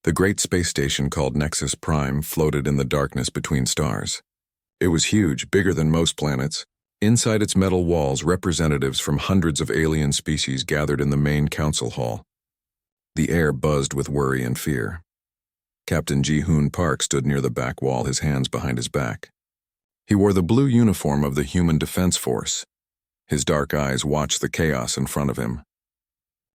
The great space station called Nexus Prime floated in the darkness between stars. It was huge, bigger than most planets. Inside its metal walls, representatives from hundreds of alien species gathered in the main council hall. The air buzzed with worry and fear. Captain Ji-hoon Park stood near the back wall, his hands behind his back. He wore the blue uniform of the Human Defense Force. His dark eyes watched the chaos in front of him.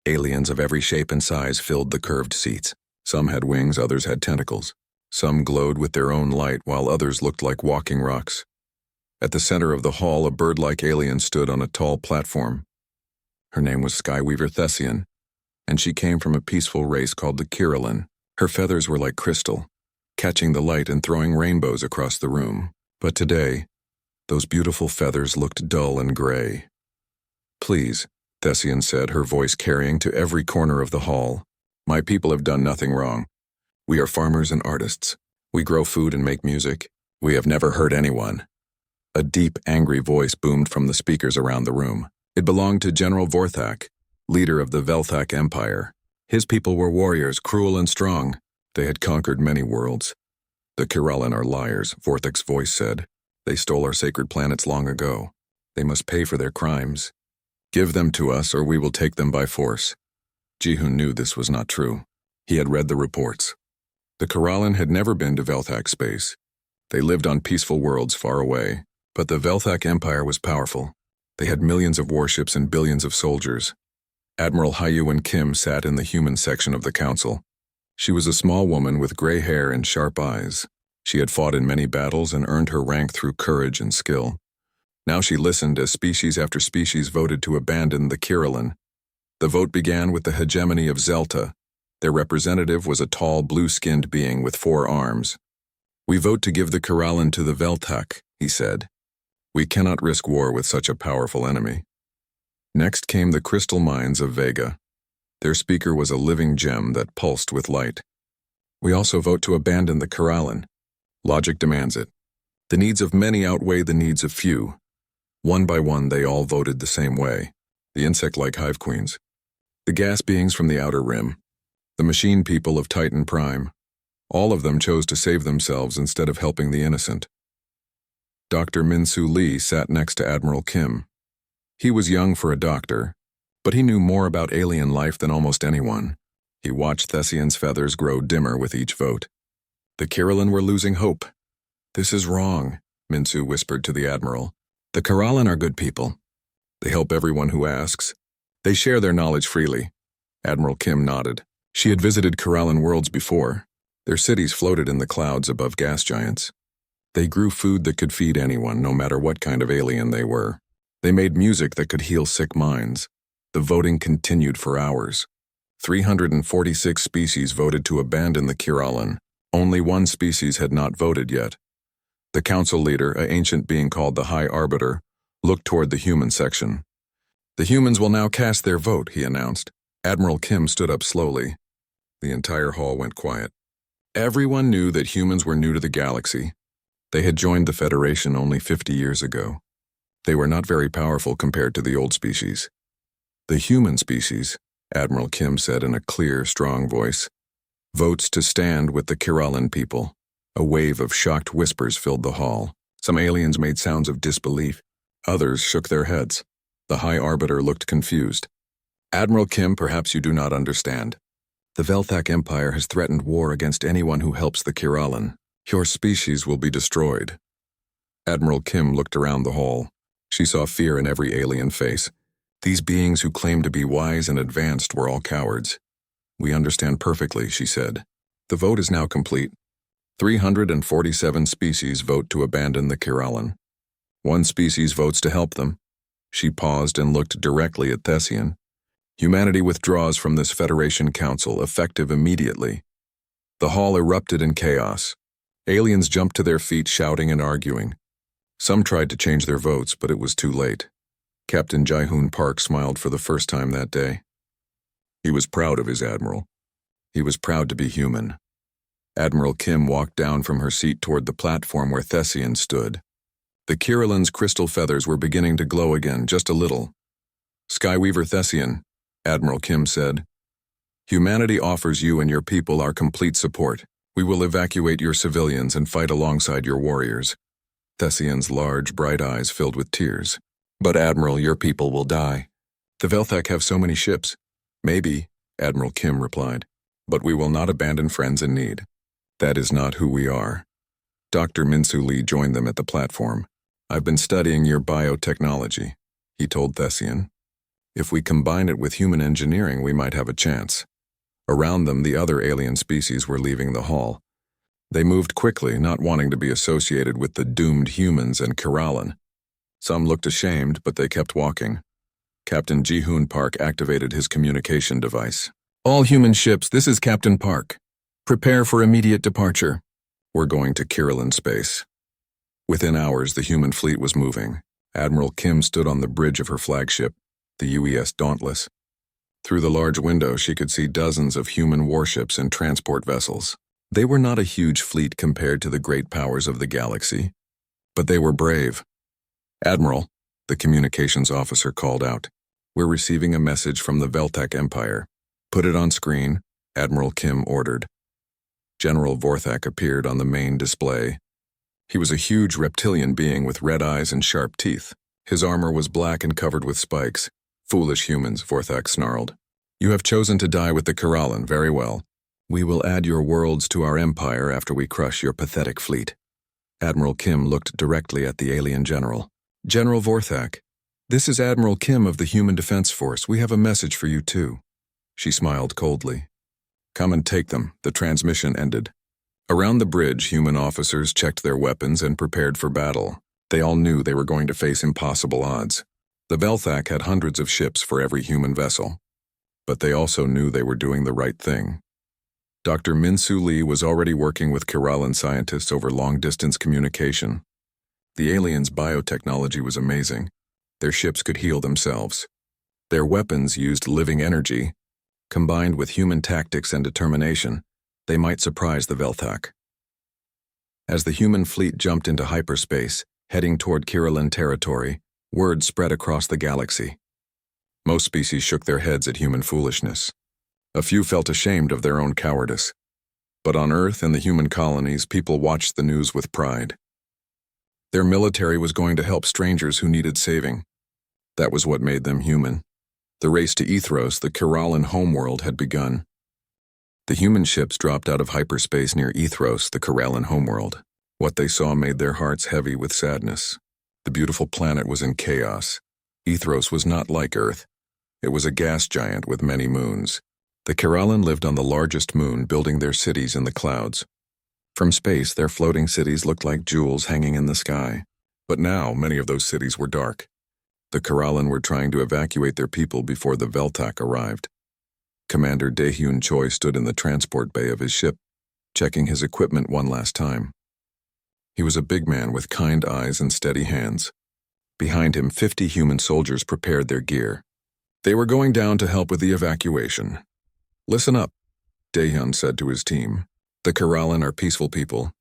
Aliens of every shape and size filled the curved seats. Some had wings, others had tentacles. Some glowed with their own light, while others looked like walking rocks. At the center of the hall, a bird-like alien stood on a tall platform. Her name was Skyweaver Thessian, and she came from a peaceful race called the Kirillin. Her feathers were like crystal, catching the light and throwing rainbows across the room. But today, those beautiful feathers looked dull and gray. "Please," Thessian said, her voice carrying to every corner of the hall. "My people have done nothing wrong. We are farmers and artists. We grow food and make music. We have never hurt anyone." A deep, angry voice boomed from the speakers around the room. It belonged to General Vorthak, leader of the Velthak Empire. His people were warriors, cruel and strong. They had conquered many worlds. "The Kirillin are liars," Vorthak's voice said. "They stole our sacred planets long ago. They must pay for their crimes. Give them to us, or we will take them by force." Ji-hoon knew this was not true. He had read the reports. The Kirillin had never been to Velthak space. They lived on peaceful worlds far away. But the Velthak Empire was powerful. They had millions of warships and billions of soldiers. Admiral Hyun Kim sat in the human section of the council. She was a small woman with gray hair and sharp eyes. She had fought in many battles and earned her rank through courage and skill. Now she listened as species after species voted to abandon the Kirillin. The vote began with the hegemony of Zelta. Their representative was a tall, blue-skinned being with 4 arms. "We vote to give the Kirillin to the Velthak," he said. "We cannot risk war with such a powerful enemy." Next came the crystal mines of Vega. Their speaker was a living gem that pulsed with light. "We also vote to abandon the Kirillin. Logic demands it. The needs of many outweigh the needs of few." One by one, they all voted the same way. The insect-like hive queens, the gas beings from the outer rim, the machine people of Titan Prime. All of them chose to save themselves instead of helping the innocent. Dr. Min-Soo Lee sat next to Admiral Kim. He was young for a doctor, but he knew more about alien life than almost anyone. He watched Thessian's feathers grow dimmer with each vote. The Kirillin were losing hope. "This is wrong," Min-Soo whispered to the Admiral. "The Kirillin are good people. They help everyone who asks. They share their knowledge freely." Admiral Kim nodded. She had visited Kirillin worlds before. Their cities floated in the clouds above gas giants. They grew food that could feed anyone, no matter what kind of alien they were. They made music that could heal sick minds. The voting continued for hours. 346 species voted to abandon the Kirillin. Only one species had not voted yet. The council leader, an ancient being called the High Arbiter, looked toward the human section. "The humans will now cast their vote," he announced. Admiral Kim stood up slowly. The entire hall went quiet. Everyone knew that humans were new to the galaxy. They had joined the Federation only 50 years ago. They were not very powerful compared to the old species. "The human species," Admiral Kim said in a clear, strong voice, "votes to stand with the Kirillin people." A wave of shocked whispers filled the hall. Some aliens made sounds of disbelief. Others shook their heads. The High Arbiter looked confused. "Admiral Kim, perhaps you do not understand. The Velthak Empire has threatened war against anyone who helps the Kirillin. Your species will be destroyed." Admiral Kim looked around the hall. She saw fear in every alien face. These beings who claimed to be wise and advanced were all cowards. "We understand perfectly," she said. "The vote is now complete. 347 species vote to abandon the Kirillin. 1 species votes to help them." She paused and looked directly at Thessian. "Humanity withdraws from this Federation Council, effective immediately." The hall erupted in chaos. Aliens jumped to their feet, shouting and arguing. Some tried to change their votes, but it was too late. Captain Ji-hoon Park smiled for the first time that day. He was proud of his admiral. He was proud to be human. Admiral Kim walked down from her seat toward the platform where Thessian stood. The Kirillin's crystal feathers were beginning to glow again, just a little. "Skyweaver Thessian," Admiral Kim said. Humanity offers you and your people our complete support. We will evacuate your civilians and fight alongside your warriors. Thessian's large, bright eyes filled with tears. But Admiral, your people will die. The Velthak have so many ships. Maybe, Admiral Kim replied. But we will not abandon friends in need. That is not who we are. Dr. Minsu Lee joined them at the platform. I've been studying your biotechnology, he told Thessian. If we combine it with human engineering, we might have a chance. Around them, the other alien species were leaving the hall. They moved quickly, not wanting to be associated with the doomed humans and Kiralan. Some looked ashamed, but they kept walking. Captain Ji-hoon Park activated his communication device. All human ships, this is Captain Park. Prepare for immediate departure. We're going to Kiralan space. Within hours, the human fleet was moving. Admiral Kim stood on the bridge of her flagship, the UES Dauntless. Through the large window, she could see dozens of human warships and transport vessels. They were not a huge fleet compared to the great powers of the galaxy, but they were brave. Admiral, the communications officer called out, we're receiving a message from the Veltak Empire. Put it on screen, Admiral Kim ordered. General Vorthak appeared on the main display. He was a huge reptilian being with red eyes and sharp teeth. His armor was black and covered with spikes. Foolish humans, Vorthak snarled. You have chosen to die with the Kiralan, very well. We will add your worlds to our empire after we crush your pathetic fleet. Admiral Kim looked directly at the alien general. General Vorthak, this is Admiral Kim of the Human Defense Force. We have a message for you too. She smiled coldly. Come and take them. The transmission ended. Around the bridge, human officers checked their weapons and prepared for battle. They all knew they were going to face impossible odds. The Velthak had hundreds of ships for every human vessel. But they also knew they were doing the right thing. Dr. Minsu Lee was already working with Kiralan scientists over long-distance communication. The aliens' biotechnology was amazing. Their ships could heal themselves. Their weapons used living energy. Combined with human tactics and determination, they might surprise the Velthak. As the human fleet jumped into hyperspace, heading toward Kiralan territory, word spread across the galaxy. Most species shook their heads at human foolishness. A few felt ashamed of their own cowardice. But on Earth and the human colonies, people watched the news with pride. Their military was going to help strangers who needed saving. That was what made them human. The race to Ethros, the Kiralan homeworld, had begun. The human ships dropped out of hyperspace near Ethros, the Kiralan homeworld. What they saw made their hearts heavy with sadness. The beautiful planet was in chaos. Ethros was not like Earth. It was a gas giant with many moons. The Kiralan lived on the largest moon, building their cities in the clouds. From space, their floating cities looked like jewels hanging in the sky. But now, many of those cities were dark. The Kiralan were trying to evacuate their people before the Veltak arrived. Commander Daehyun Choi stood in the transport bay of his ship, checking his equipment one last time. He was a big man with kind eyes and steady hands. Behind him, 50 human soldiers prepared their gear. They were going down to help with the evacuation. Listen up, Daehyun said to his team. The Kiralan are peaceful people.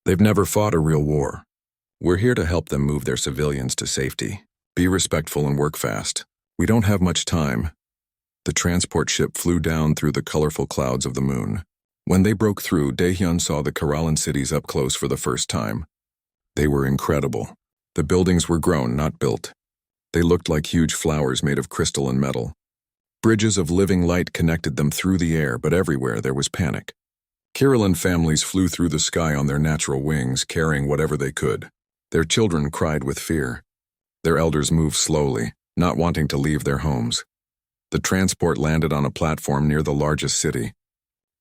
They've never fought a real war. We're here to help them move their civilians to safety. Be respectful and work fast. We don't have much time. The transport ship flew down through the colorful clouds of the moon. When they broke through, Daehyun saw the Kiralan cities up close for the first time. They were incredible. The buildings were grown, not built. They looked like huge flowers made of crystal and metal. Bridges of living light connected them through the air, but everywhere there was panic. Kiralan families flew through the sky on their natural wings, carrying whatever they could. Their children cried with fear. Their elders moved slowly, not wanting to leave their homes. The transport landed on a platform near the largest city.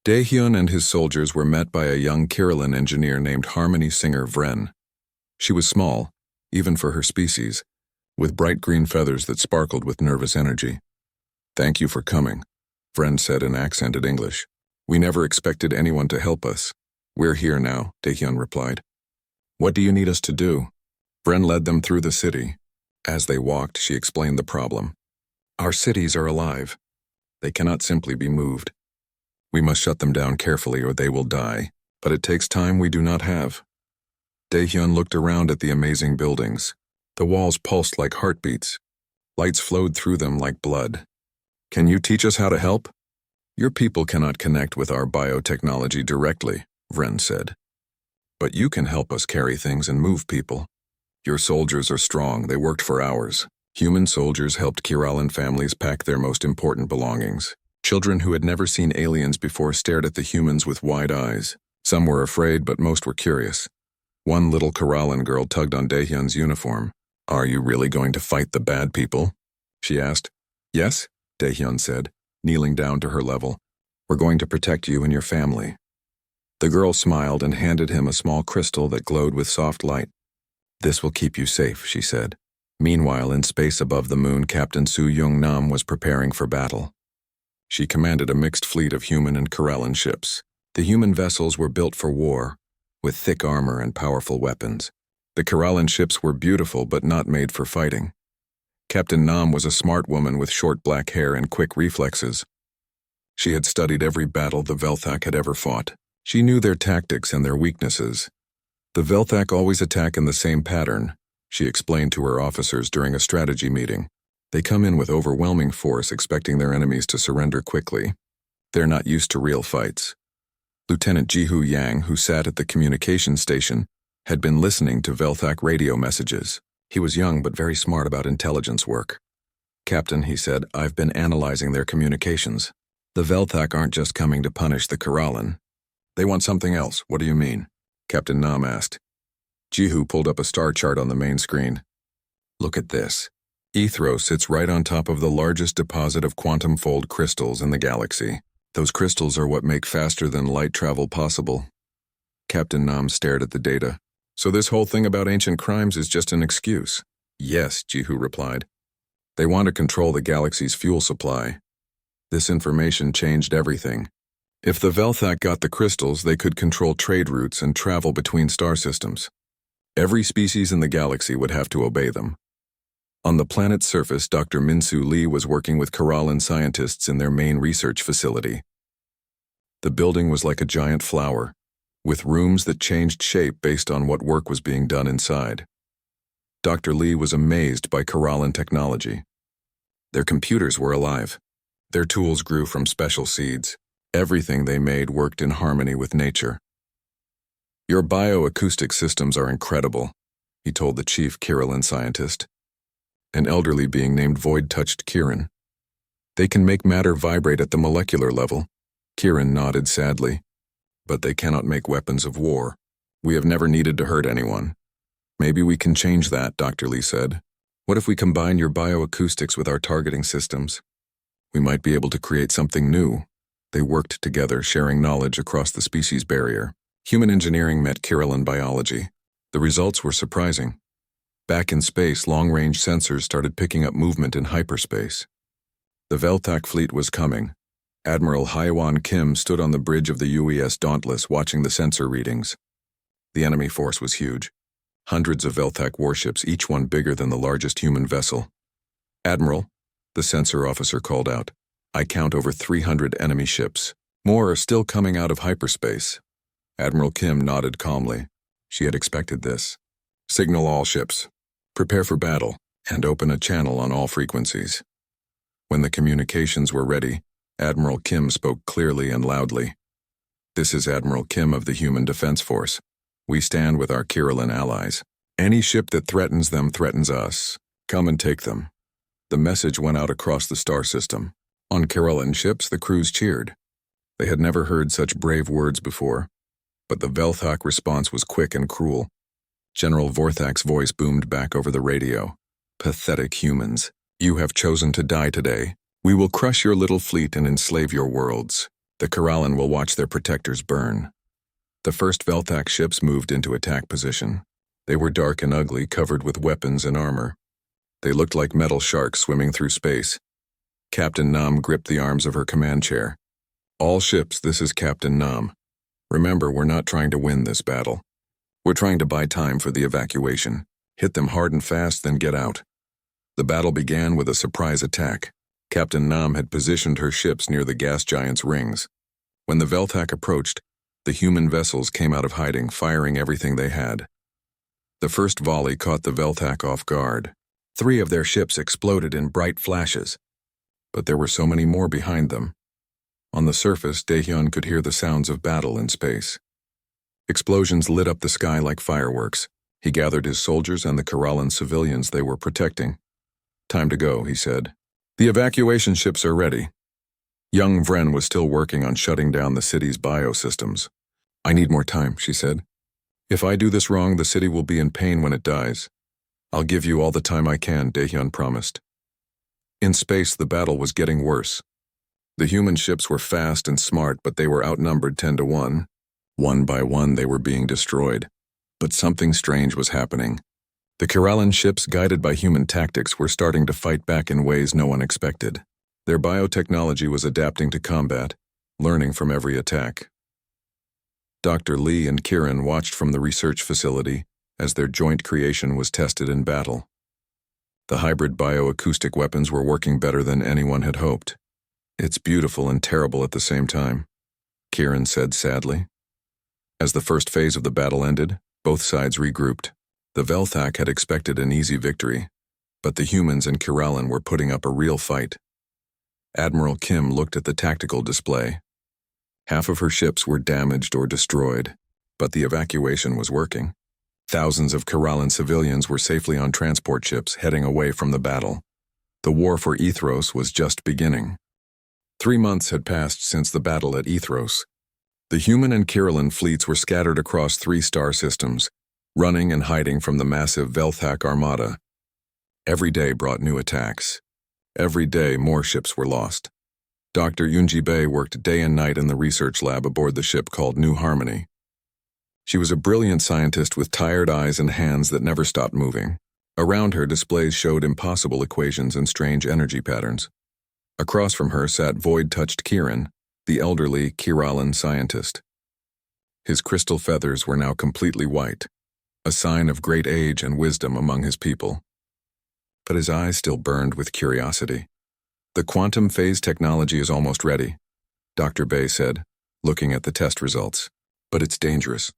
Daehyun and his soldiers were met by a young Kiralan engineer named Harmony Singer Vren. She was small, even for her species, with bright green feathers that sparkled with nervous energy. Thank you for coming, Vren said in accented English. We never expected anyone to help us. We're here now, Daehyun replied. What do you need us to do? Vren led them through the city. As they walked, she explained the problem. Our cities are alive. They cannot simply be moved. We must shut them down carefully or they will die, but it takes time we do not have. Daehyun looked around at the amazing buildings. The walls pulsed like heartbeats. Lights flowed through them like blood. Can you teach us how to help? Your people cannot connect with our biotechnology directly, Vren said. But you can help us carry things and move people. Your soldiers are strong, they worked for hours. Human soldiers helped Kiralan families pack their most important belongings. Children who had never seen aliens before stared at the humans with wide eyes. Some were afraid, but most were curious. One little Kiralan girl tugged on Daehyun's uniform. "Are you really going to fight the bad people?" she asked. "Yes," Daehyun said, kneeling down to her level. "We're going to protect you and your family." The girl smiled and handed him a small crystal that glowed with soft light. "This will keep you safe," she said. Meanwhile, in space above the moon, Captain Soo-Young Nam was preparing for battle. She commanded a mixed fleet of human and Kiralan ships. The human vessels were built for war, with thick armor and powerful weapons. The Kiralan ships were beautiful but not made for fighting. Captain Nam was a smart woman with short black hair and quick reflexes. She had studied every battle the Velthak had ever fought. She knew their tactics and their weaknesses. The Velthak always attack in the same pattern, she explained to her officers during a strategy meeting. They come in with overwhelming force, expecting their enemies to surrender quickly. They're not used to real fights. Lieutenant Jihu Yang, who sat at the communication station, had been listening to Velthak radio messages. He was young but very smart about intelligence work. "Captain," he said, "I've been analyzing their communications. The Velthak aren't just coming to punish the Kiralan. They want something else. What do you mean?" Captain Nam asked. Jihu pulled up a star chart on the main screen. "Look at this. Ethro sits right on top of the largest deposit of quantum-fold crystals in the galaxy. Those crystals are what make faster-than-light travel possible." Captain Nam stared at the data. "So this whole thing about ancient crimes is just an excuse?" "Yes," Jihu replied. "They want to control the galaxy's fuel supply. This information changed everything. If the Velthak got the crystals, they could control trade routes and travel between star systems. Every species in the galaxy would have to obey them." On the planet's surface, Dr. Min-Soo Lee was working with Kiralan scientists in their main research facility. The building was like a giant flower, with rooms that changed shape based on what work was being done inside. Dr. Lee was amazed by Kiralan technology. Their computers were alive. Their tools grew from special seeds. Everything they made worked in harmony with nature. "Your bioacoustic systems are incredible," he told the chief Kiralan scientist. An elderly being named Void touched Kieran. "They can make matter vibrate at the molecular level." Kieran nodded sadly. "But they cannot make weapons of war. We have never needed to hurt anyone." "Maybe we can change that," Dr. Lee said. "What if we combine your bioacoustics with our targeting systems? We might be able to create something new." They worked together, sharing knowledge across the species barrier. Human engineering met Kiralan biology. The results were surprising. Back in space, long-range sensors started picking up movement in hyperspace. The Velthak fleet was coming. Admiral Hyewan Kim stood on the bridge of the UES Dauntless watching the sensor readings. The enemy force was huge. Hundreds of Velthak warships, each one bigger than the largest human vessel. "Admiral," the sensor officer called out, "I count over 300 enemy ships. More are still coming out of hyperspace." Admiral Kim nodded calmly. She had expected this. "Signal all ships. Prepare for battle, and open a channel on all frequencies." When the communications were ready, Admiral Kim spoke clearly and loudly. "This is Admiral Kim of the Human Defense Force. We stand with our Kiralan allies. Any ship that threatens them threatens us. Come and take them." The message went out across the star system. On Kiralan ships, the crews cheered. They had never heard such brave words before. But the Velthak response was quick and cruel. General Vorthak's voice boomed back over the radio. "Pathetic humans. You have chosen to die today. We will crush your little fleet and enslave your worlds. The Kiralan will watch their protectors burn." The first Velthak ships moved into attack position. They were dark and ugly, covered with weapons and armor. They looked like metal sharks swimming through space. Captain Nam gripped the arms of her command chair. "All ships, this is Captain Nam. Remember, we're not trying to win this battle. We're trying to buy time for the evacuation. Hit them hard and fast, then get out." The battle began with a surprise attack. Captain Nam had positioned her ships near the gas giant's rings. When the Velthak approached, the human vessels came out of hiding, firing everything they had. The first volley caught the Velthak off guard. 3 of their ships exploded in bright flashes. But there were so many more behind them. On the surface, Daehyun could hear the sounds of battle in space. Explosions lit up the sky like fireworks. He gathered his soldiers and the Karalan civilians they were protecting. "Time to go," he said. "The evacuation ships are ready." Young Vren was still working on shutting down the city's biosystems. "I need more time," she said. "If I do this wrong, the city will be in pain when it dies." "I'll give you all the time I can," Daehyun promised. In space, the battle was getting worse. The human ships were fast and smart, but they were outnumbered 10 to 1. One by one, they were being destroyed. But something strange was happening. The Karalan ships, guided by human tactics, were starting to fight back in ways no one expected. Their biotechnology was adapting to combat, learning from every attack. Dr. Lee and Kieran watched from the research facility as their joint creation was tested in battle. The hybrid bioacoustic weapons were working better than anyone had hoped. "It's beautiful and terrible at the same time," Kieran said sadly. As the first phase of the battle ended, both sides regrouped. The Velthak had expected an easy victory, but the humans and Kiralan were putting up a real fight. Admiral Kim looked at the tactical display. Half of her ships were damaged or destroyed, but the evacuation was working. Thousands of Kiralan civilians were safely on transport ships heading away from the battle. The war for Ethros was just beginning. 3 months had passed since the battle at Ethros. The human and Kiralan fleets were scattered across 3 star systems, running and hiding from the massive Velthak armada. Every day brought new attacks. Every day more ships were lost. Dr. Yunji-Bei worked day and night in the research lab aboard the ship called New Harmony. She was a brilliant scientist with tired eyes and hands that never stopped moving. Around her, displays showed impossible equations and strange energy patterns. Across from her sat void-touched Kieran, the elderly Kiralan scientist. His crystal feathers were now completely white, a sign of great age and wisdom among his people. But his eyes still burned with curiosity. "The quantum phase technology is almost ready," Dr. Bei said, looking at the test results. "But it's dangerous.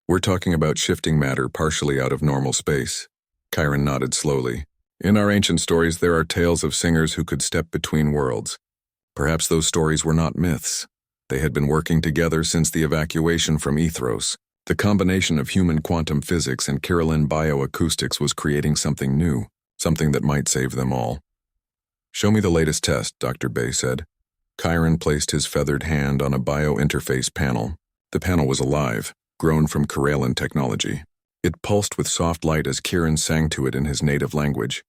We're talking about shifting matter partially out of normal space." Kieran nodded slowly. "In our ancient stories, there are tales of singers who could step between worlds. Perhaps those stories were not myths. They had been working together since the evacuation from Ethros. The combination of human quantum physics and Kiralan bioacoustics was creating something new, something that might save them all." "Show me the latest test," Dr. Bei said. Kieran placed his feathered hand on a biointerface panel. The panel was alive, grown from Kiralan technology. It pulsed with soft light as Kieran sang to it in his native language.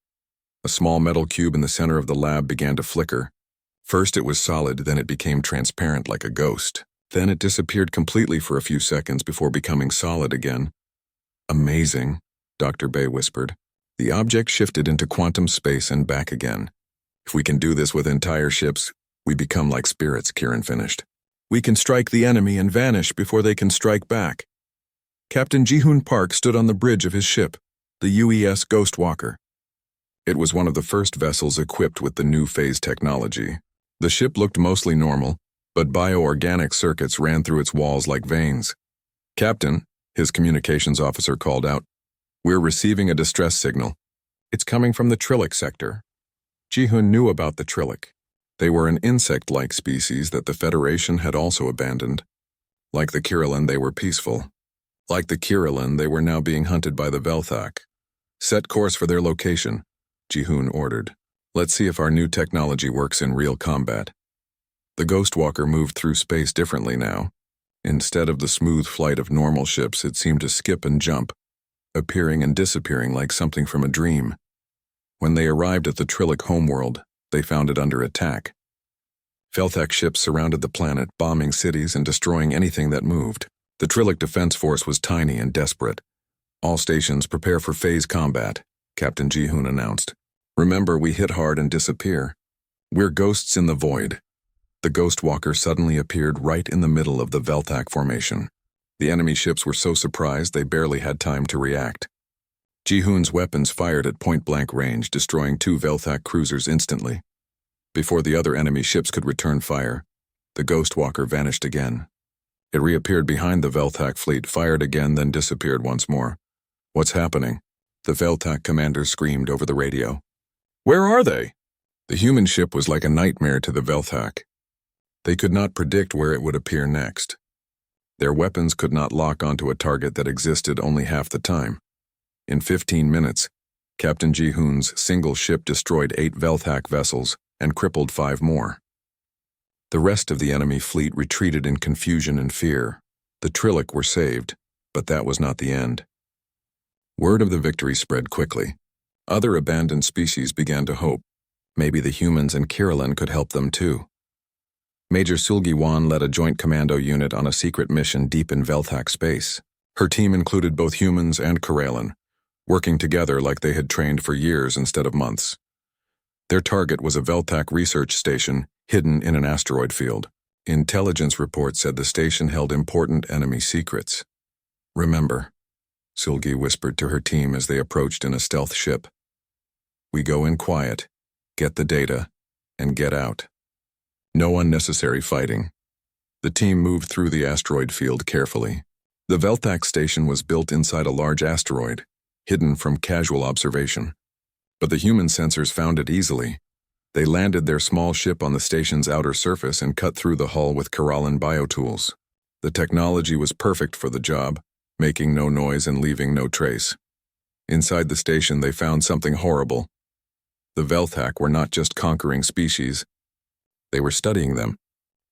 A small metal cube in the center of the lab began to flicker. First it was solid, then it became transparent like a ghost. Then it disappeared completely for a few seconds before becoming solid again. "Amazing," Dr. Bei whispered. "The object shifted into quantum space and back again. If we can do this with entire ships, we become like spirits," Kieran finished. "We can strike the enemy and vanish before they can strike back." Captain Ji-hoon Park stood on the bridge of his ship, the UES Ghostwalker. It was one of the first vessels equipped with the new phase technology. The ship looked mostly normal, but bioorganic circuits ran through its walls like veins. "Captain," his communications officer called out, "we're receiving a distress signal. It's coming from the Trillic sector." Ji-hoon knew about the Trillic. They were an insect-like species that the Federation had also abandoned. Like the Kiralan, they were peaceful. Like the Kiralan, they were now being hunted by the Velthak. "Set course for their location," Ji-hoon ordered. "Let's see if our new technology works in real combat." The Ghostwalker moved through space differently now. Instead of the smooth flight of normal ships, it seemed to skip and jump, appearing and disappearing like something from a dream. When they arrived at the Trillic homeworld, they found it under attack. Velthak ships surrounded the planet, bombing cities and destroying anything that moved. The Trillic defense force was tiny and desperate. "All stations prepare for phase combat," Captain Ji-hoon announced. "Remember, we hit hard and disappear. We're ghosts in the void." The Ghostwalker suddenly appeared right in the middle of the Velthak formation. The enemy ships were so surprised they barely had time to react. Ji-hoon's weapons fired at point-blank range, destroying 2 Velthak cruisers instantly. Before the other enemy ships could return fire, the Ghostwalker vanished again. It reappeared behind the Velthak fleet, fired again, then disappeared once more. "What's happening?" the Velthak commander screamed over the radio. "Where are they?" The human ship was like a nightmare to the Velthak. They could not predict where it would appear next. Their weapons could not lock onto a target that existed only half the time. In 15 minutes, Captain Ji-hoon's single ship destroyed 8 Velthak vessels and crippled 5 more. The rest of the enemy fleet retreated in confusion and fear. The Trillic were saved, but that was not the end. Word of the victory spread quickly. Other abandoned species began to hope. Maybe the humans and Kirillin could help them too. Major Sulgi-wan led a joint commando unit on a secret mission deep in Velthak space. Her team included both humans and Kirillin, working together like they had trained for years instead of months. Their target was a Velthak research station hidden in an asteroid field. Intelligence reports said the station held important enemy secrets. "Remember," Sulgi whispered to her team as they approached in a stealth ship. "We go in quiet, get the data, and get out. No unnecessary fighting." The team moved through the asteroid field carefully. The Velthak station was built inside a large asteroid, hidden from casual observation. But the human sensors found it easily. They landed their small ship on the station's outer surface and cut through the hull with Kirillin biotools. The technology was perfect for the job, making no noise and leaving no trace. Inside the station, they found something horrible. The Velthak were not just conquering species, they were studying them.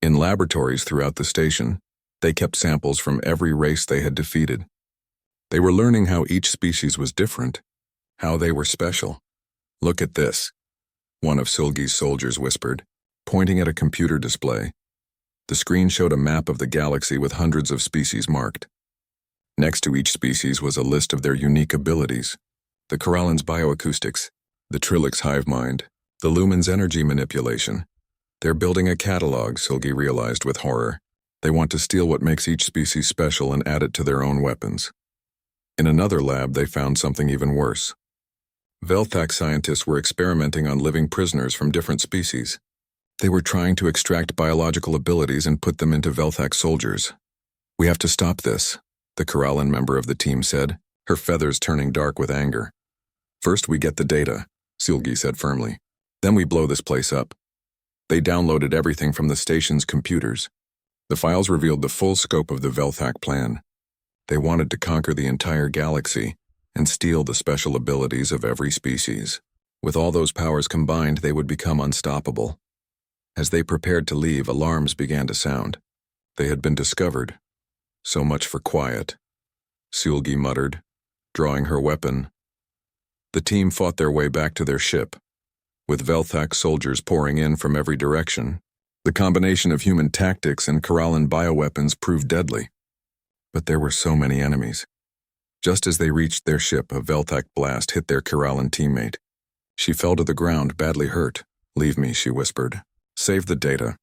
In laboratories throughout the station, they kept samples from every race they had defeated. They were learning how each species was different, how they were special. "Look at this," one of Sulgi's soldiers whispered, pointing at a computer display. The screen showed a map of the galaxy with hundreds of species marked. Next to each species was a list of their unique abilities: the Kirallin's bioacoustics, the Trillic's hive mind, the Lumen's energy manipulation. They're building a catalog, Sulgi realized with horror. They want to steal what makes each species special and add it to their own weapons. In another lab, they found something even worse. Velthak scientists were experimenting on living prisoners from different species. They were trying to extract biological abilities and put them into Velthak soldiers. "We have to stop this," the Kirillin member of the team said, her feathers turning dark with anger. "First we get the data," Sulgi said firmly. "Then we blow this place up." They downloaded everything from the station's computers. The files revealed the full scope of the Velthak plan. They wanted to conquer the entire galaxy and steal the special abilities of every species. With all those powers combined, they would become unstoppable. As they prepared to leave, alarms began to sound. They had been discovered. "So much for quiet," Sulgi muttered, drawing her weapon. The team fought their way back to their ship, with Velthak soldiers pouring in from every direction. The combination of human tactics and Kirillin bioweapons proved deadly. But there were so many enemies. Just as they reached their ship, a Velthak blast hit their Kirillin teammate. She fell to the ground, badly hurt. "Leave me," she whispered. "Save the data."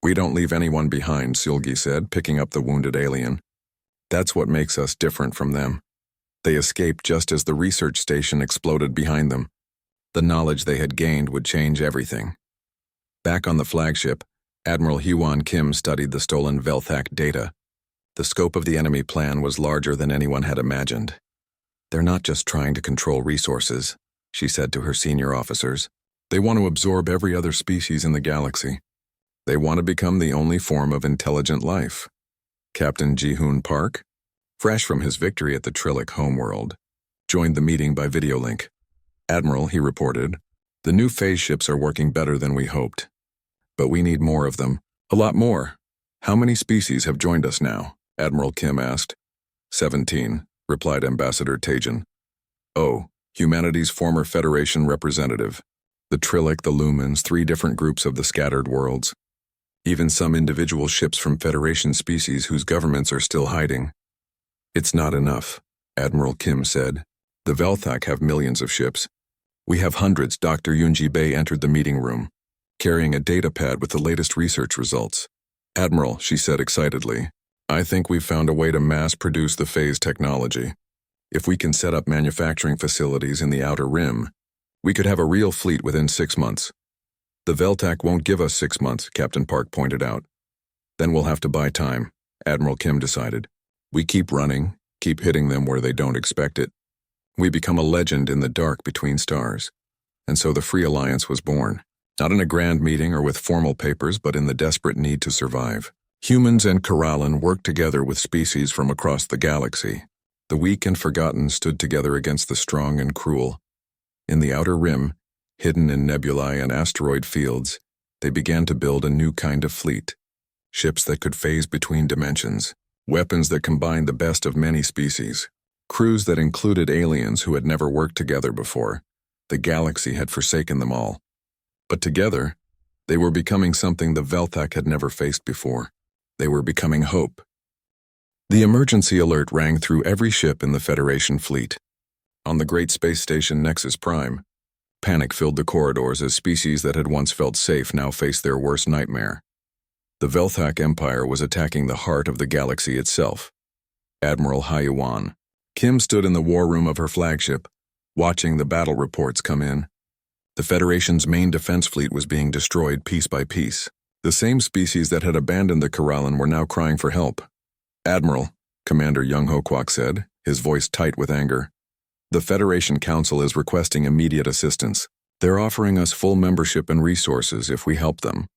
"We don't leave anyone behind," Sulgi said, picking up the wounded alien. "That's what makes us different from them." They escaped just as the research station exploded behind them. The knowledge they had gained would change everything. Back on the flagship, Admiral Hyewon Kim studied the stolen Velthak data. The scope of the enemy plan was larger than anyone had imagined. "They're not just trying to control resources," she said to her senior officers. "They want to absorb every other species in the galaxy. They want to become the only form of intelligent life." Captain Ji-hoon Park, fresh from his victory at the Trillic homeworld, joined the meeting by video link. "Admiral," he reported, "the new phase ships are working better than we hoped. But we need more of them. A lot more." "How many species have joined us now?" Admiral Kim asked. 17, replied Ambassador Tajan. "Oh, humanity's former Federation representative. The Trillic, the Lumens, 3 different groups of the scattered worlds. Even some individual ships from Federation species whose governments are still hiding." "It's not enough," Admiral Kim said. "The Velthak have millions of ships. We have hundreds." Dr. Yoonji Bae entered the meeting room, carrying a data pad with the latest research results. "Admiral," she said excitedly, "I think we've found a way to mass-produce the phase technology. If we can set up manufacturing facilities in the Outer Rim, we could have a real fleet within 6 months." "The Velthak won't give us 6 months," Captain Park pointed out. "Then we'll have to buy time," Admiral Kim decided. "We keep running, keep hitting them where they don't expect it. We become a legend in the dark between stars." And so the Free Alliance was born. Not in a grand meeting or with formal papers, but in the desperate need to survive. Humans and Corallan worked together with species from across the galaxy. The weak and forgotten stood together against the strong and cruel. In the outer rim, hidden in nebulae and asteroid fields, they began to build a new kind of fleet. Ships that could phase between dimensions, weapons that combined the best of many species, crews that included aliens who had never worked together before. The galaxy had forsaken them all. But together, they were becoming something the Velthak had never faced before. They were becoming hope. The emergency alert rang through every ship in the Federation fleet. On the great space station Nexus Prime, panic filled the corridors as species that had once felt safe now faced their worst nightmare. The Velthak Empire was attacking the heart of the galaxy itself. Admiral Hayuan. Kim stood in the war room of her flagship, watching the battle reports come in. The Federation's main defense fleet was being destroyed piece by piece. The same species that had abandoned the Corallan were now crying for help. "Admiral," Commander Young Ho Kwak said, his voice tight with anger. "The Federation Council is requesting immediate assistance. They're offering us full membership and resources if we help them."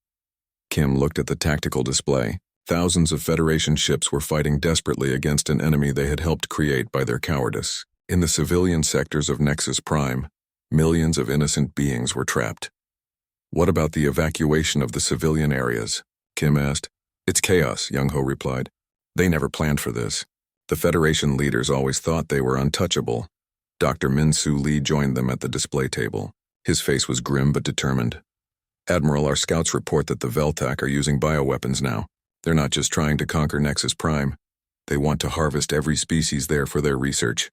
Kim looked at the tactical display. Thousands of Federation ships were fighting desperately against an enemy they had helped create by their cowardice. In the civilian sectors of Nexus Prime, millions of innocent beings were trapped. "What about the evacuation of the civilian areas?" Kim asked. "It's chaos," Young Ho replied. "They never planned for this. The Federation leaders always thought they were untouchable." Dr. Min-Soo Lee joined them at the display table. His face was grim but determined. "Admiral, our scouts report that the Velthak are using bioweapons now. They're not just trying to conquer Nexus Prime. They want to harvest every species there for their research."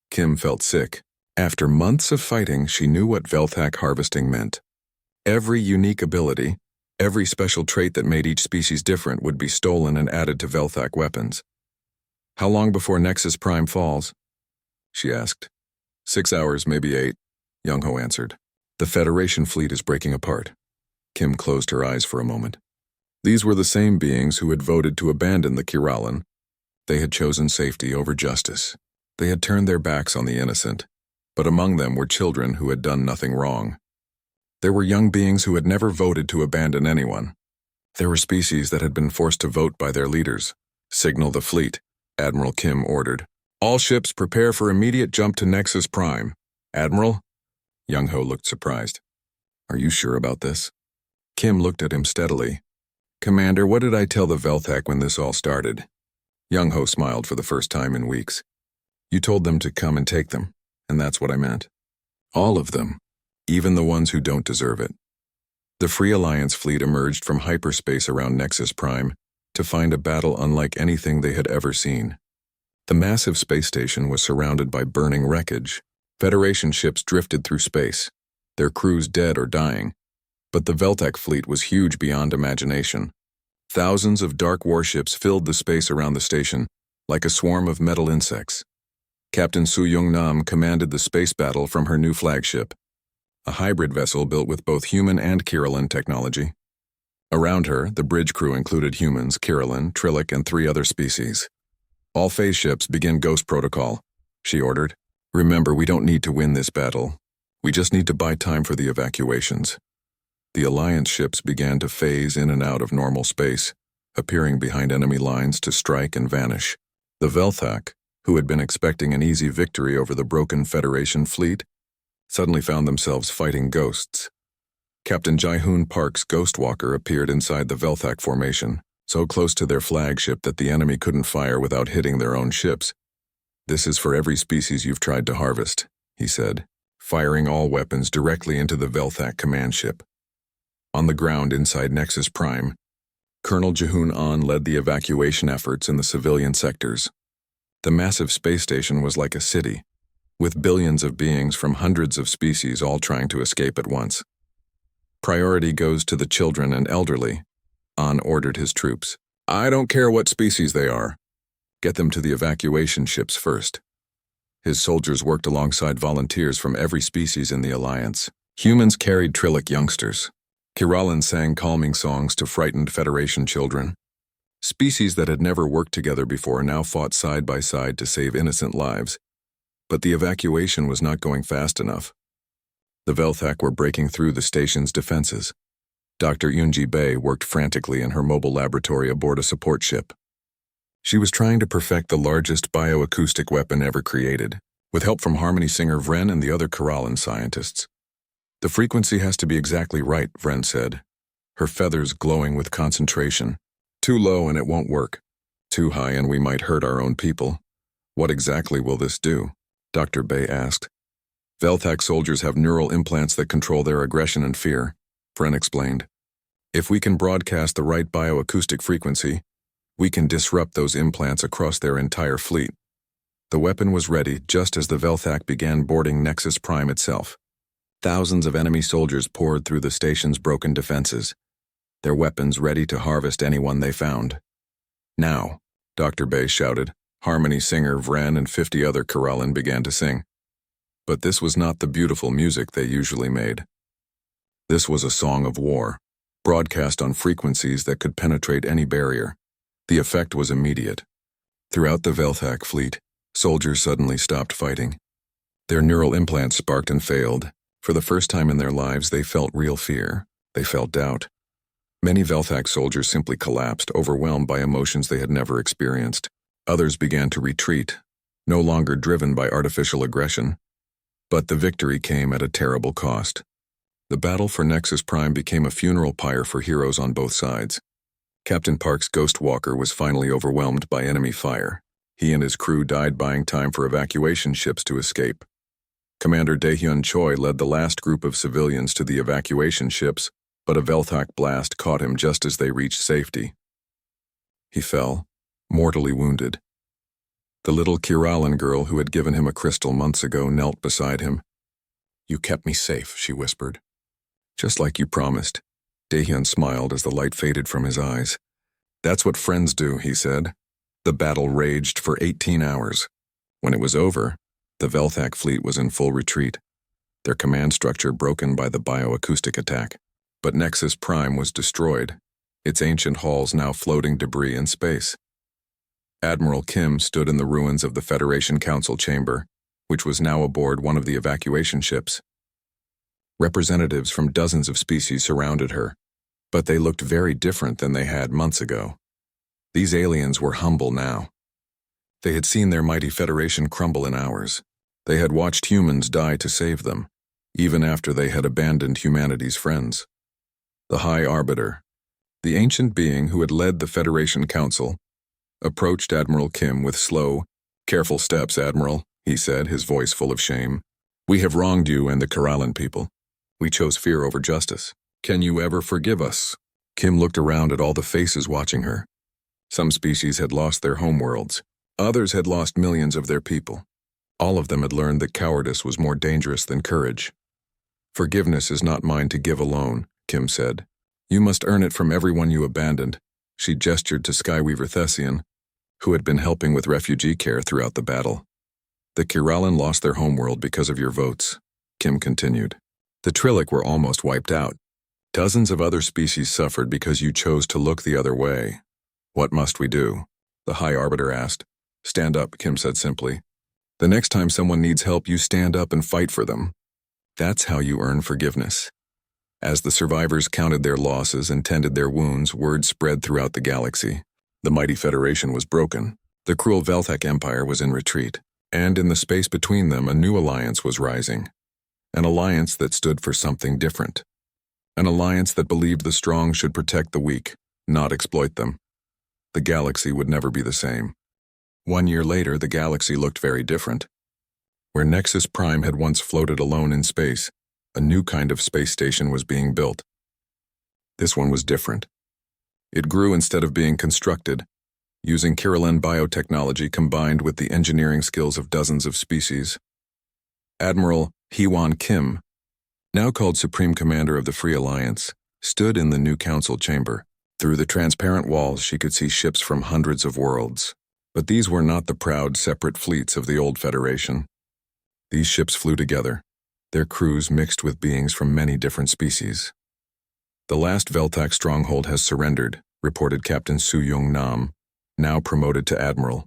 Kim felt sick. After months of fighting, she knew what Velthak harvesting meant. Every unique ability, every special trait that made each species different would be stolen and added to Velthak weapons. "How long before Nexus Prime falls?" she asked. 6 hours, maybe 8, Young Ho answered. "The Federation fleet is breaking apart." Kim closed her eyes for a moment. These were the same beings who had voted to abandon the Corallan. They had chosen safety over justice. They had turned their backs on the innocent. But among them were children who had done nothing wrong. There were young beings who had never voted to abandon anyone. There were species that had been forced to vote by their leaders. "Signal the fleet," Admiral Kim ordered. "All ships prepare for immediate jump to Nexus Prime." "Admiral?" Young Ho looked surprised. "Are you sure about this?" Kim looked at him steadily. "Commander, what did I tell the Velthak when this all started?" Young Ho smiled for the first time in weeks. "You told them to come and take them, and that's what I meant. All of them, even the ones who don't deserve it." The Free Alliance fleet emerged from hyperspace around Nexus Prime to find a battle unlike anything they had ever seen. The massive space station was surrounded by burning wreckage. Federation ships drifted through space, their crews dead or dying. But the Velthak fleet was huge beyond imagination. Thousands of dark warships filled the space around the station, like a swarm of metal insects. Captain Su-Yung Nam commanded the space battle from her new flagship, a hybrid vessel built with both human and Corallan technology. Around her, the bridge crew included humans, Corallan, Trillic, and 3 other species. "All phase ships begin Ghost Protocol," she ordered. "Remember, we don't need to win this battle. We just need to buy time for the evacuations." The Alliance ships began to phase in and out of normal space, appearing behind enemy lines to strike and vanish. The Velthak, who had been expecting an easy victory over the broken Federation fleet, suddenly found themselves fighting ghosts. Captain Jae-hoon Park's Ghostwalker appeared inside the Velthak formation, so close to their flagship that the enemy couldn't fire without hitting their own ships. "This is for every species you've tried to harvest," he said, firing all weapons directly into the Velthak command ship. On the ground inside Nexus Prime, Colonel Jahoon An led the evacuation efforts in the civilian sectors. The massive space station was like a city, with billions of beings from hundreds of species all trying to escape at once. "Priority goes to the children and elderly," An ordered his troops. "I don't care what species they are. Get them to the evacuation ships first." His soldiers worked alongside volunteers from every species in the Alliance. Humans carried Trillic youngsters. Corallan sang calming songs to frightened Federation children. Species that had never worked together before now fought side by side to save innocent lives. But the evacuation was not going fast enough. The Velthak were breaking through the station's defenses. Dr. Yunji Bei worked frantically in her mobile laboratory aboard a support ship. She was trying to perfect the largest bioacoustic weapon ever created, with help from Harmony Singer Vren and the other Karalan scientists. The frequency has to be exactly right, Vren said, her feathers glowing with concentration. Too low and it won't work. Too high and we might hurt our own people. What exactly will this do? Dr. Bei asked. Velthak soldiers have neural implants that control their aggression and fear, Vren explained. If we can broadcast the right bioacoustic frequency, we can disrupt those implants across their entire fleet. The weapon was ready just as the Velthak began boarding Nexus Prime itself. Thousands of enemy soldiers poured through the station's broken defenses, their weapons ready to harvest anyone they found. Now, Dr. Bei shouted. Harmony Singer Vren and 50 other Karalan began to sing. But this was not the beautiful music they usually made. This was a song of war, broadcast on frequencies that could penetrate any barrier. The effect was immediate. Throughout the Velthak fleet, soldiers suddenly stopped fighting. Their neural implants sparked and failed. For the first time in their lives, they felt real fear. They felt doubt. Many Velthak soldiers simply collapsed, overwhelmed by emotions they had never experienced. Others began to retreat, no longer driven by artificial aggression. But the victory came at a terrible cost. The battle for Nexus Prime became a funeral pyre for heroes on both sides. Captain Park's Ghost Walker was finally overwhelmed by enemy fire. He and his crew died buying time for evacuation ships to escape. Commander Daehyun Choi led the last group of civilians to the evacuation ships, but a Velthak blast caught him just as they reached safety. He fell, mortally wounded. The little Kiralan girl who had given him a crystal months ago knelt beside him. "You kept me safe," she whispered. "Just like you promised." Daehyun smiled as the light faded from his eyes. "That's what friends do," he said. The battle raged for 18 hours. When it was over, the Velthak fleet was in full retreat, their command structure broken by the bioacoustic attack. But Nexus Prime was destroyed, its ancient halls now floating debris in space. Admiral Kim stood in the ruins of the Federation Council chamber, which was now aboard one of the evacuation ships. Representatives from dozens of species surrounded her, but they looked very different than they had months ago. These aliens were humble now. They had seen their mighty Federation crumble in hours. They had watched humans die to save them, even after they had abandoned humanity's friends. The High Arbiter, the ancient being who had led the Federation Council, approached Admiral Kim with slow, "Careful steps, Admiral," he said, his voice full of shame. "We have wronged you and the Karalan people. We chose fear over justice. Can you ever forgive us?" Kim looked around at all the faces watching her. Some species had lost their homeworlds. Others had lost millions of their people. All of them had learned that cowardice was more dangerous than courage. "Forgiveness is not mine to give alone," Kim said. "You must earn it from everyone you abandoned." She gestured to Skyweaver Thessian, who had been helping with refugee care throughout the battle. "The Kiralan lost their homeworld because of your votes," Kim continued. "The Trillic were almost wiped out. Dozens of other species suffered because you chose to look the other way. What must we do?" the High Arbiter asked. "Stand up," Kim said simply. "The next time someone needs help, you stand up and fight for them. That's how you earn forgiveness." As the survivors counted their losses and tended their wounds, word spread throughout the galaxy. The mighty Federation was broken. The cruel Velthak Empire was in retreat. And in the space between them, a new alliance was rising. An alliance that stood for something different. An alliance that believed the strong should protect the weak, not exploit them. The galaxy would never be the same. 1 year later, the galaxy looked very different. Where Nexus Prime had once floated alone in space, a new kind of space station was being built. This one was different. It grew instead of being constructed, using Kiralan biotechnology combined with the engineering skills of dozens of species. Admiral Hee-Won Kim, now called Supreme Commander of the Free Alliance, stood in the new council chamber. Through the transparent walls, she could see ships from hundreds of worlds. But these were not the proud, separate fleets of the old Federation. These ships flew together, their crews mixed with beings from many different species. "The last Velthak stronghold has surrendered," reported Captain Su-Yung Nam, now promoted to Admiral.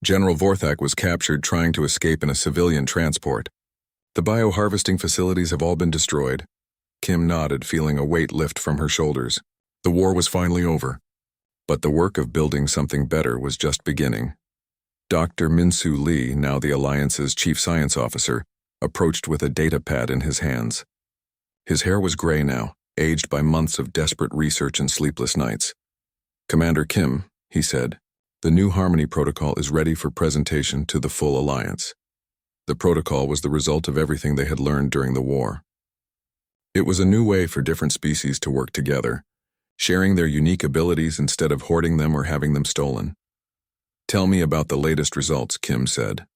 "General Vorthak was captured trying to escape in a civilian transport. The bioharvesting facilities have all been destroyed. Kim nodded, feeling a weight lift from her shoulders. The war was finally over. But the work of building something better was just beginning. Dr. Min-Soo Lee, now the Alliance's chief science officer, approached with a data pad in his hands. His hair was gray now, aged by months of desperate research and sleepless nights. "Commander Kim," he said, "the new Harmony Protocol is ready for presentation to the full Alliance." The protocol was the result of everything they had learned during the war. It was a new way for different species to work together, sharing their unique abilities instead of hoarding them or having them stolen. "Tell me about the latest results," Kim said.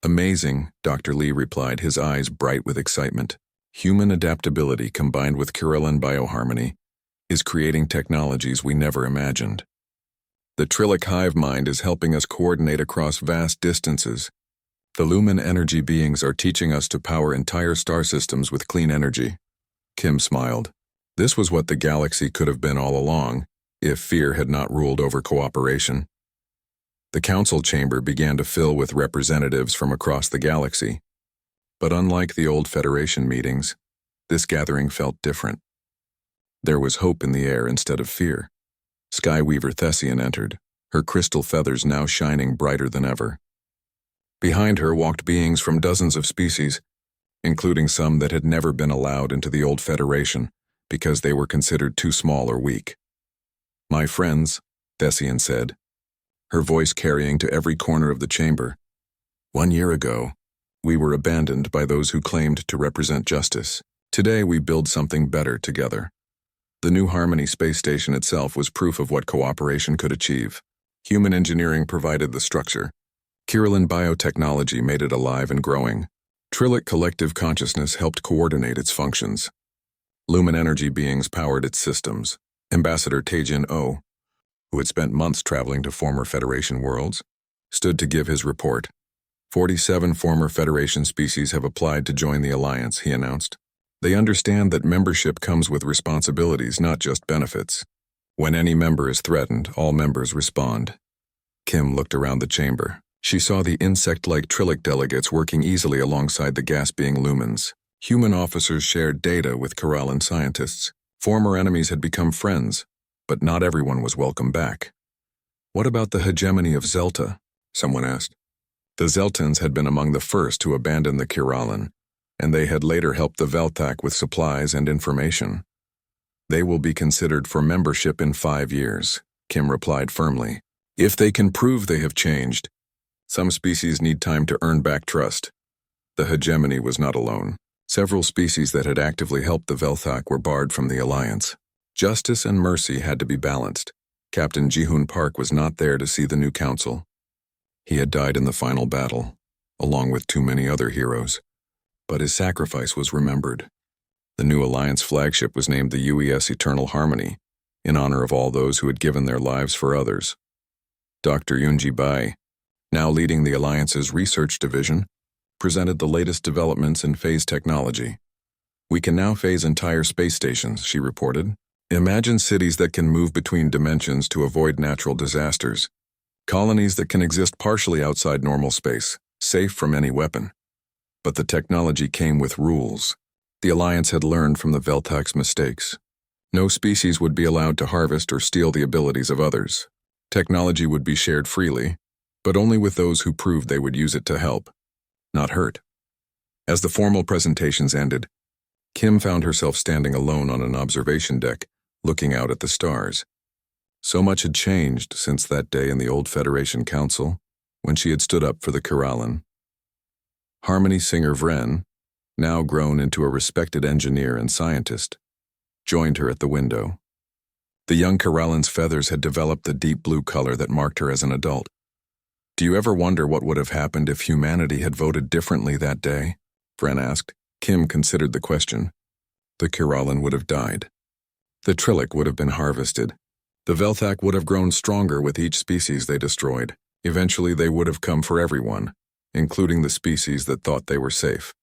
"Amazing," Dr. Lee replied, his eyes bright with excitement. "Human adaptability combined with Kirillin bioharmony is creating technologies we never imagined. The Trillic hive mind is helping us coordinate across vast distances. The Lumen energy beings are teaching us to power entire star systems with clean energy." Kim smiled. This was what the galaxy could have been all along, if fear had not ruled over cooperation. The council chamber began to fill with representatives from across the galaxy. But unlike the old Federation meetings, this gathering felt different. There was hope in the air instead of fear. Skyweaver Thessian entered, her crystal feathers now shining brighter than ever. Behind her walked beings from dozens of species, including some that had never been allowed into the old Federation because they were considered too small or weak. "My friends," Thessian said, her voice carrying to every corner of the chamber. "1 year ago, we were abandoned by those who claimed to represent justice. Today we build something better together." The new Harmony space station itself was proof of what cooperation could achieve. Human engineering provided the structure. Kirillin biotechnology made it alive and growing. Trillic collective consciousness helped coordinate its functions. Lumen energy beings powered its systems. Ambassador Taejin Oh, who had spent months traveling to former Federation worlds, stood to give his report. 47 former Federation species have applied to join the Alliance, he announced. They understand that membership comes with responsibilities, not just benefits. When any member is threatened, all members respond. Kim looked around the chamber. She saw the insect-like Trillic delegates working easily alongside the gas-being lumens. Human officers shared data with Kirillin scientists. Former enemies had become friends, but not everyone was welcome back. "What about the hegemony of Zelta?" someone asked. The Zeltans had been among the first to abandon the Kirillin, and they had later helped the Velthak with supplies and information. "They will be considered for membership in 5 years," Kim replied firmly. "If they can prove they have changed. Some species need time to earn back trust." The hegemony was not alone. Several species that had actively helped the Velthak were barred from the Alliance. Justice and mercy had to be balanced. Captain Ji-hoon Park was not there to see the new council. He had died in the final battle, along with too many other heroes. But his sacrifice was remembered. The new Alliance flagship was named the UES Eternal Harmony, in honor of all those who had given their lives for others. Dr. Yoonji Bai, now leading the Alliance's research division, presented the latest developments in phase technology. "We can now phase entire space stations," she reported. "Imagine cities that can move between dimensions to avoid natural disasters. Colonies that can exist partially outside normal space, safe from any weapon." But the technology came with rules. The Alliance had learned from the Velthak's mistakes. No species would be allowed to harvest or steal the abilities of others. Technology would be shared freely, but only with those who proved they would use it to help, not hurt. As the formal presentations ended, Kim found herself standing alone on an observation deck, looking out at the stars. So much had changed since that day in the old Federation Council, when she had stood up for the Kirillin. Harmony singer Vren, now grown into a respected engineer and scientist, joined her at the window. The young Kirillin's feathers had developed the deep blue color that marked her as an adult. "Do you ever wonder what would have happened if humanity had voted differently that day?" Vren asked. Kim considered the question. The Kirillin would have died. The Trillic would have been harvested. The Velthak would have grown stronger with each species they destroyed. Eventually they would have come for everyone, including the species that thought they were safe.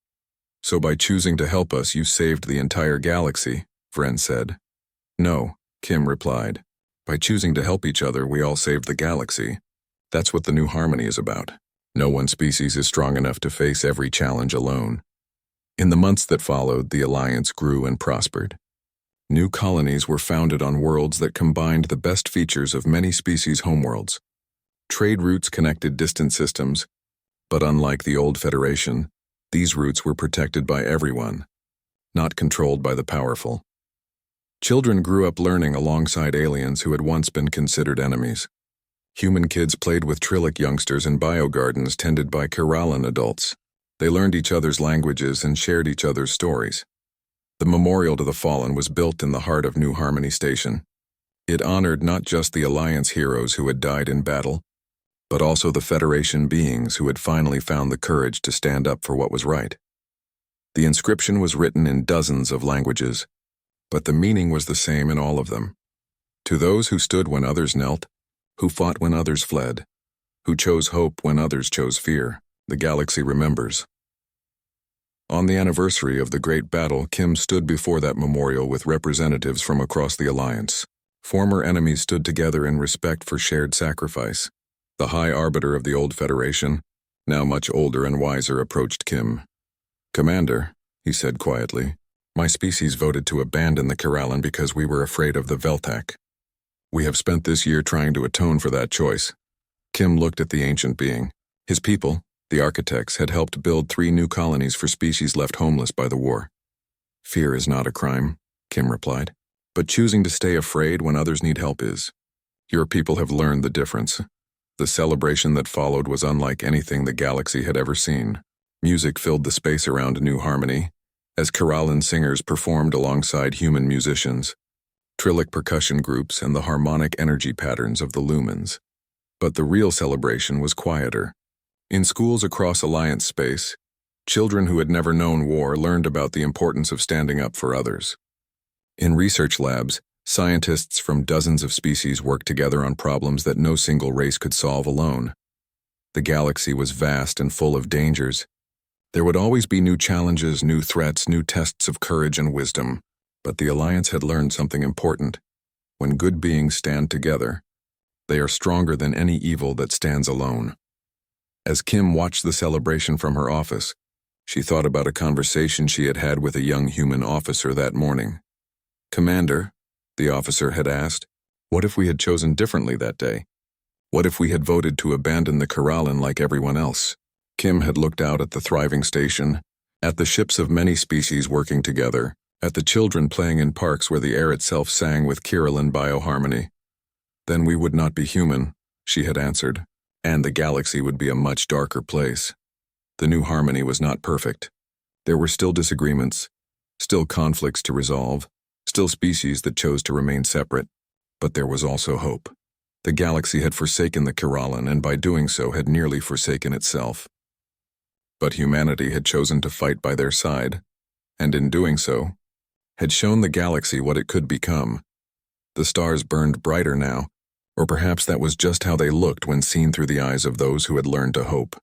"So by choosing to help us, you saved the entire galaxy," Vren said. "No," Kim replied. "By choosing to help each other, we all saved the galaxy. That's what the new Harmony is about. No one species is strong enough to face every challenge alone." In the months that followed, the alliance grew and prospered. New colonies were founded on worlds that combined the best features of many species' homeworlds. Trade routes connected distant systems, but unlike the old Federation, these routes were protected by everyone, not controlled by the powerful. Children grew up learning alongside aliens who had once been considered enemies. Human kids played with Trillic youngsters in biogardens tended by Keralan adults. They learned each other's languages and shared each other's stories. The memorial to the fallen was built in the heart of New Harmony Station. It honored not just the Alliance heroes who had died in battle, but also the Federation beings who had finally found the courage to stand up for what was right. The inscription was written in dozens of languages, but the meaning was the same in all of them. To those who stood when others knelt, who fought when others fled, who chose hope when others chose fear, the galaxy remembers. On the anniversary of the Great Battle, Kim stood before that memorial with representatives from across the Alliance. Former enemies stood together in respect for shared sacrifice. The High Arbiter of the old Federation, now much older and wiser, approached Kim. "Commander," he said quietly, "my species voted to abandon the Keralan because we were afraid of the Veltak. We have spent this year trying to atone for that choice." Kim looked at the ancient being. His people, the architects, had helped build 3 new colonies for species left homeless by the war. "Fear is not a crime," Kim replied, "but choosing to stay afraid when others need help is. Your people have learned the difference." The celebration that followed was unlike anything the galaxy had ever seen. Music filled the space around New Harmony, as Keralan singers performed alongside human musicians, Trillic percussion groups, and the harmonic energy patterns of the lumens. But the real celebration was quieter. In schools across Alliance space, children who had never known war learned about the importance of standing up for others. In research labs, scientists from dozens of species worked together on problems that no single race could solve alone. The galaxy was vast and full of dangers. There would always be new challenges, new threats, new tests of courage and wisdom. But the Alliance had learned something important. When good beings stand together, they are stronger than any evil that stands alone. As Kim watched the celebration from her office, she thought about a conversation she had had with a young human officer that morning. "Commander," the officer had asked, "what if we had chosen differently that day? What if we had voted to abandon the Keralan like everyone else?" Kim had looked out at the thriving station, at the ships of many species working together, at the children playing in parks where the air itself sang with Keralan bioharmony. "Then we would not be human," she had answered, "and the galaxy would be a much darker place." The New Harmony was not perfect. There were still disagreements, still conflicts to resolve, still species that chose to remain separate, but there was also hope. The galaxy had forsaken the Keralan, and by doing so had nearly forsaken itself. But humanity had chosen to fight by their side, and in doing so, had shown the galaxy what it could become. The stars burned brighter now, or perhaps that was just how they looked when seen through the eyes of those who had learned to hope.